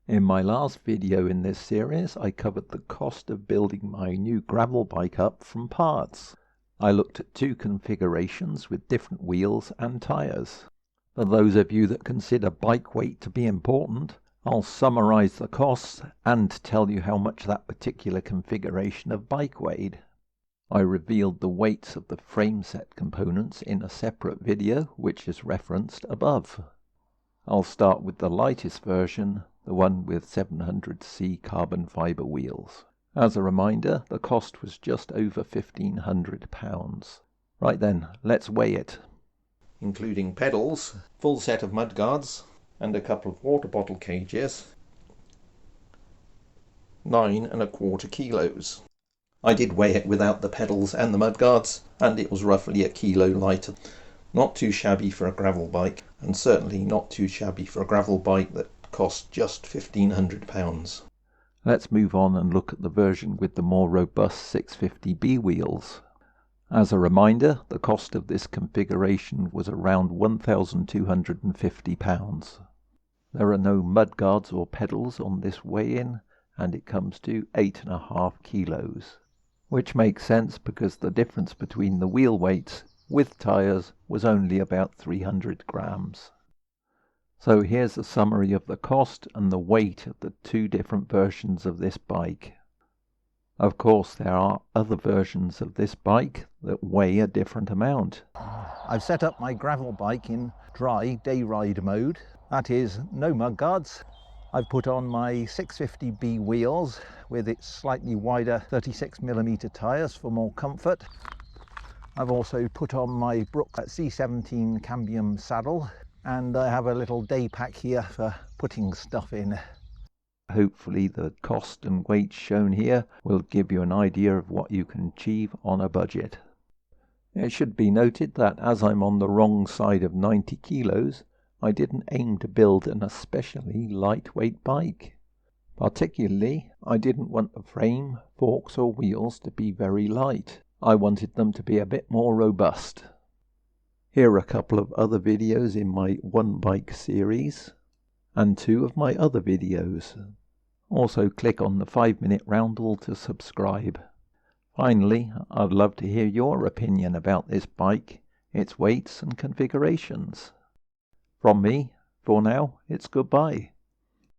In my last video in this series, I covered the cost of building my new gravel bike up from parts. I looked at two configurations with different wheels and tyres. For those of you that consider bike weight to be important, I'll summarise the costs and tell you how much that particular configuration of bike weighed. I revealed the weights of the frame set components in a separate video which is referenced above. I'll start with the lightest version, the one with 700C carbon fibre wheels. As a reminder, the cost was just over £1,500. Right then, let's weigh it. Including pedals, full set of mudguards, and a couple of water bottle cages, 9¼ kilos. I did weigh it without the pedals and the mudguards, and it was roughly a kilo lighter. Not too shabby for a gravel bike, and certainly not too shabby for a gravel bike that cost just £1,500. Let's move on and look at the version with the more robust 650B wheels. As a reminder, the cost of this configuration was around £1,250. There are no mudguards or pedals on this weigh-in, and it comes to 8½ kilos, which makes sense because the difference between the wheel weights with tyres was only about 300 grams. So here's a summary of the cost and the weight of the two different versions of this bike. Of course, there are other versions of this bike that weigh a different amount. I've set up my gravel bike in dry day ride mode, that is, no mudguards. I've put on my 650B wheels with its slightly wider 36mm tyres for more comfort. I've also put on my Brook C17 cambium saddle, and I have a little day pack here for putting stuff in. Hopefully the cost and weight shown here will give you an idea of what you can achieve on a budget. It should be noted that as I'm on the wrong side of 90 kilos, I didn't aim to build an especially lightweight bike. Particularly, I didn't want the frame, forks or wheels to be very light. I wanted them to be a bit more robust. Here are a couple of other videos in my One Bike series, and two of my other videos. Also click on the 5-minute roundel to subscribe. Finally, I'd love to hear your opinion about this bike, its weights and configurations. From me, for now, it's goodbye.